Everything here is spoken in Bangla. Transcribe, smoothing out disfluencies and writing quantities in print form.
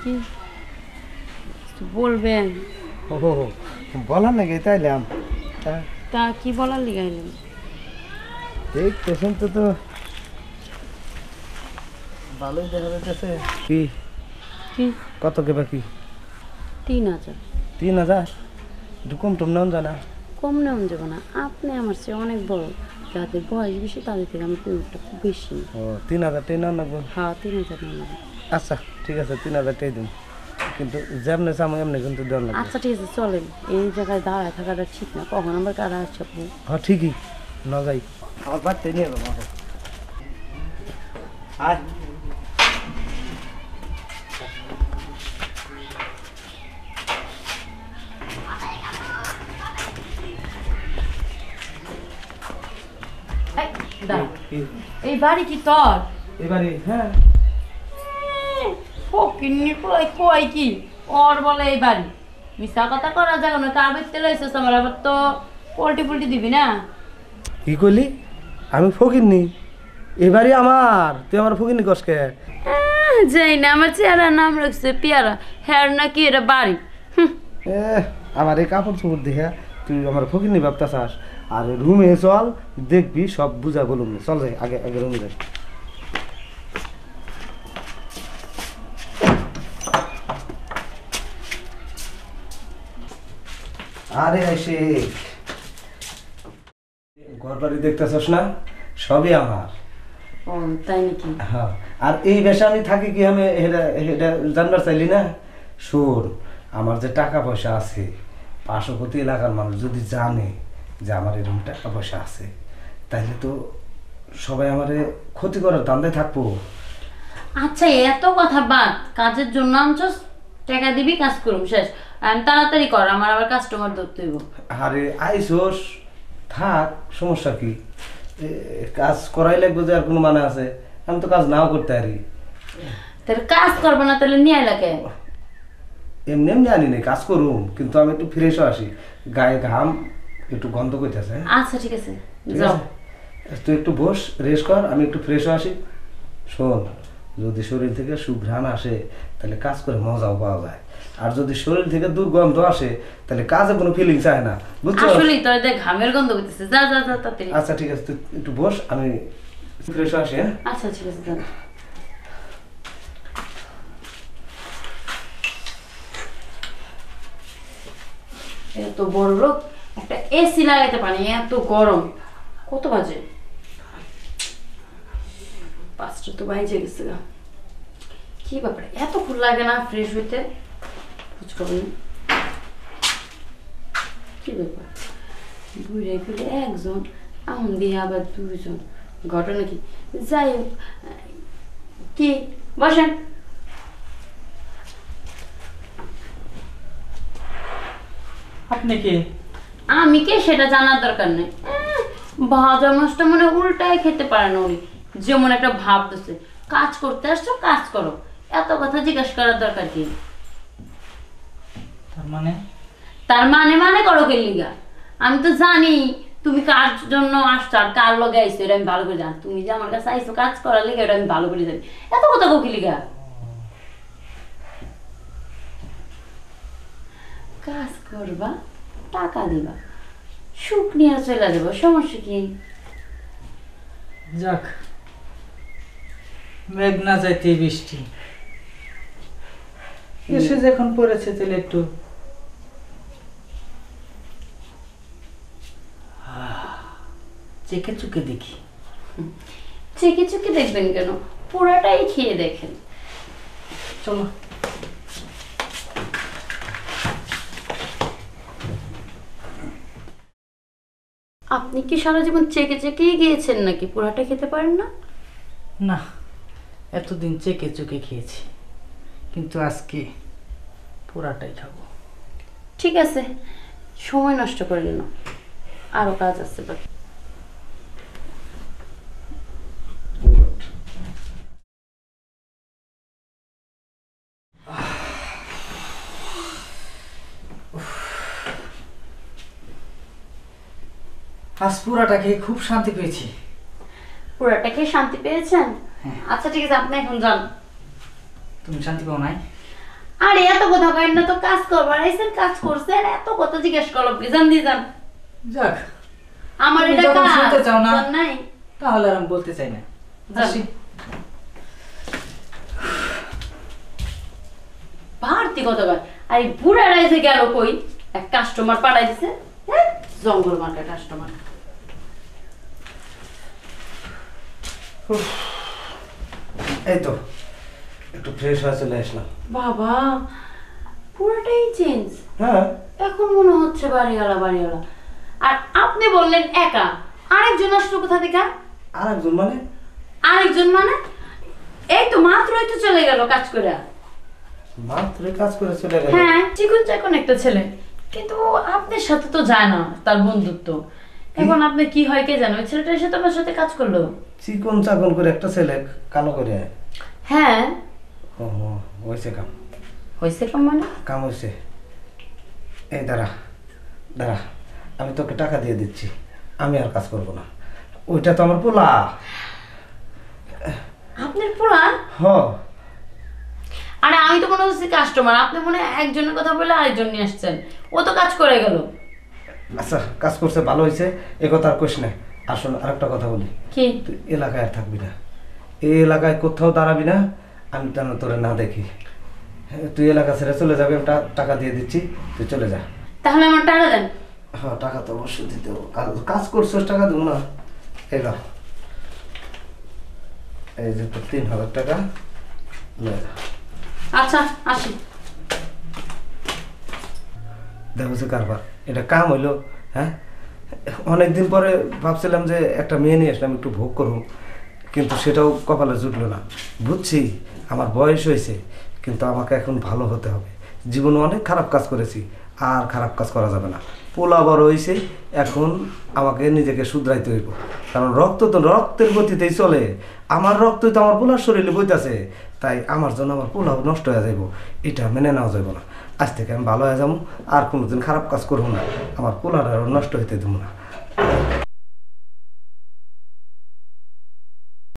কি বলবেন? ও বলার নাকি তাইলাম তা কি বলার লিগাইলেন? দেখতেছেন তো তো ভালোই দেখা যাচ্ছে। কি কি কত কে বাকি? 3000। 3000? একটু কম টম নেওয়া যায় না? কম নেওয়া যাবে না, আপনি আমার চেয়ে অনেক বড়, যাদের বয়স বেশি তাদের থেকে আমার পেমেন্টটা খুব বেশি। ও 3000 টাকা নেওয়া লাগবে? হ্যাঁ 3000 নেওয়া। আচ্ছা ঠিক আছে 3000 টাকাই দিন, কিন্তু যেমনি চামো এমনি কিন্তু দেওয়ার লাগবে। আচ্ছা ঠিক আছে চলেন, এই জায়গায় দাঁড়ায় থাকাটা ঠিক না, কখন আমার কারা আসছে আপনি। হ্যাঁ ঠিকই না যাই, আমার বাড়িতে নিয়ে যাবো আমাকে। আয় এই বাড়ি কি তোর? এবারে হ্যাঁ ফকিন্নি কই কই কি ওর বলে এই বাড়ি? মিছা কথা করা যাবে না, কার বাইতে লইছস আমার, আবার তো পোল্টি পুল্টি দিবি না। কি কইলি? আমি ফকিরনি? এবারে আমার, তুই আমার ফকিরনি কসকে? যাই না, আমার চেহারা নাম রাখছে পেয়ারা, হ্যার নাকি এটা বাড়ি। আমার এই কাপড় চোপড় দেখে তুই আমার ফকিরনি ভাবতা চাস? আর রুমে চল, দেখবি সব বুঝা বলুন। চল যাই, আগে আগে রুমে যাই। আরে এসে ঘর বাড়ি দেখতেছস না, সবই আমার। ও তাই নাকি? হ্যাঁ, আর এই বেশে আমি থাকি কি আমি এটা এটা জানবার চাইলি না? শোন, আমার যে টাকা পয়সা আছে, পার্শ্ববর্তী এলাকার মানুষ যদি জানে যে আমার এরকম টাকা পয়সা আছে, তাহলে তো সবাই আমারে ক্ষতি করার ধান্দায় থাকবো। আচ্ছা এত কথা বাদ, কাজের জন্য আনছস, টাকা দিবি, কাজ করুম, শেষ। তাড়াতাড়ি কর, আমার আবার কাস্টমার ধরতে হইব। আরে আইসোস, থাক, সমস্যা কি? কাজ করাই লাগবে যে, আর কোনো মানে আছে? আমি তো কাজ নাও করতে পারি। তাহলে কাজ করবো না, তাহলে নিয়ে এলাকে এমনি এমনি আনি নাই, কাজ করুম, কিন্তু আমি একটু ফ্রেশও আসি, গায়ে ঘাম একটু গন্ধ করতেছে। আচ্ছা ঠিক আছে, ঠিক যাও। আছে, তুই একটু বস, রেস্ট কর, আমি একটু ফ্রেশও আসি। শোন, যদি শরীর থেকে সুঘ্রাণ আসে তাহলে কাজ করে মজাও পাওয়া যায়, আর যদি শরীর থেকে দুর্গন্ধ আসে তাহলে কাজে কোনো ফিলিংস হয় না, বুঝছো? আসলেই তোর দেখ ঘামের গন্ধ করতেছে, যা যা যা তাড়াতাড়ি। আচ্ছা ঠিক আছে, তুই একটু বস, আমি ফ্রেশও আসি। হ্যাঁ আচ্ছা ঠিক আছে, যা। এত বড় লোক, একটা এসি লাগাইতে পারি, এত গরম। কত বাজে? 5টা তো বাইজে গেছে গা। কি ব্যাপারে এতক্ষণ লাগে না ফ্রেশ হইতে? বুঝবেন কি ব্যাপার? বুড়ে বুড়ে একজন, আম দিয়ে আবার 2জন, ঘটনা কি? যাই হোক, কি বসেন। আপনি কে? আমি কে সেটা জানার দরকার নেই। ভাজা মাছটা মানে উল্টায় খেতে পারে না উনি, যেমন একটা ভাব দিচ্ছে। কাজ করতে আসছো, কাজ করো, এত কথা জিজ্ঞাসা করার দরকার কি? তার মানে? তার মানে মানে করো কে লিগা? আমি তো জানি তুমি কার জন্য আসছো আর কার লগে আইছো, এটা আমি ভালো করে জানি। তুমি যে আমার কাছে আইছো কাজ করার লিগা, এটা আমি ভালো করে জানি। এত কথা কো কি লিগা? কাজ করবা, টাকা দিবা, সুখ নিয়ে চলে যাবো, সমস্যা কি? যাক, মেঘ না যাইতে বৃষ্টি এসে যখন পড়েছে, তাহলে একটু চেকে চুকে দেখি। চেকে চুকে দেখবেন কেন? পুরাটাই খেয়ে দেখেন। চলো। আপনি কি সারা জীবন চেকে চেকেই গিয়েছেন নাকি? পুরাটা খেতে পারেন না? না, এতদিন চেকে চুকে খেয়েছি, কিন্তু আজকে পুরাটাই খাবো। ঠিক আছে, সময় নষ্ট করেন না, আরো কাজ আছে বাকি। আজ পুরাটা খেয়ে খুব শান্তি পেয়েছি। পুরাটা খেয়ে শান্তি পেয়েছেন? হ্যাঁ। আচ্ছা ঠিক আছে, আপনি এখন যান। তুমি শান্তি পাও নাই? আরে এত কথা কইন না তো, কাজ করবার আইছেন, কাজ করছেন, এত কথা জিজ্ঞেস করলো কি জান দিয়ে যান। যাক, আমার তুমি এটা যখন কাজ শুনতে চাও না, বুঝছেন নাই? তাহলে আর আমি বলতে চাই না। যান। আসি। বাড়তি কথা কয়। আর এই বুড়া রাইজে গেল কই? এক কাস্টমার পাঠাই দিছে, হ্যাঁ জঙ্গল মার্কা কাস্টমার। এই তো একটু ফ্রেশ হয়ে চলে আসলাম। বাবা পুরোটাই চেঞ্জ। হ্যাঁ, এখন মনে হচ্ছে বাড়িওয়ালা বাড়িওয়ালা। আর আপনি বললেন একা, আরেকজন আসলো কোথা থেকে? আরেকজন মানে? আরেকজন মানে এই তো মাত্রই তো চলে গেল কাজ করে। মাত্র কাজ করে চলে গেল? হ্যাঁ, চিকন চাকন একটা ছেলে, কিন্তু আপনার সাথে তো যায় না, তার বন্ধুত্ব। এখন আপনি কি হয় কে জানো, ওই ছেলেটার সাথে আমার সাথে কাজ করলো। চিকন চাকন করে একটা ছেলে কালো করে? হ্যাঁ। ও হয়েছে কাম। হয়েছে কাম মানে? কাম হয়েছে। এই দাঁড়া দাঁড়া, আমি তোকে টাকা দিয়ে দিচ্ছি, আমি আর কাজ করব না। ওইটা তো আমার পোলা। আপনার পোলা? হ। আরে আমি তো মনে হচ্ছে কাস্টমার, আপনি মনে হয় একজনের কথা বলে আরেকজন নিয়ে আসছেন। ও তো কাজ করে গেল। আচ্ছা, কাজ করছে ভালো হয়েছে, এ কথা আর কোশ না। আসল আরেকটা কথা বলি, কি? তুই এলাকায় আর থাকবি না, এই এলাকায় কোথাও দাঁড়াবি না, আমি যেন তোরে না দেখি। তুই এলাকা ছেড়ে চলে যাবে, আমি টাকা দিয়ে দিচ্ছি, তুই চলে যা। তাহলে আমার টাকা দেন। হ্যাঁ, টাকা তো অবশ্যই দিতে হবে, কাজ করছিস, টাকা দেবো না? এই নাও, এই যে তোর 3000 টাকা নিয়ে যা। আচ্ছা আসি। দেখো কারবার, এটা কাম হইলো? হ্যাঁ, অনেকদিন পরে ভাবছিলাম যে একটা মেয়ে নিয়ে আসলাম, একটু ভোগ করবো, কিন্তু সেটাও কপালে জুটলো না। বুঝছি আমার বয়স হয়েছে, কিন্তু আমাকে এখন ভালো হতে হবে। জীবনে অনেক খারাপ কাজ করেছি, আর খারাপ কাজ করা যাবে না। পোলা বড় হয়েছে, এখন আমাকে নিজেকে শুধরাইতে হইব, কারণ রক্ত তো রক্তের গতিতেই চলে। আমার রক্তই তো আমার পোলার শরীরে বইতেছে, তাই আমার জন্য আমার পোলাও নষ্ট হয়ে যাইব, এটা মেনে নেওয়া যাইব না। আজ থেকে আমি ভালো হয়ে যাবো, আর কোনোদিন খারাপ কাজ করবো না, আমার পোলার নষ্ট হইতে দেবো না।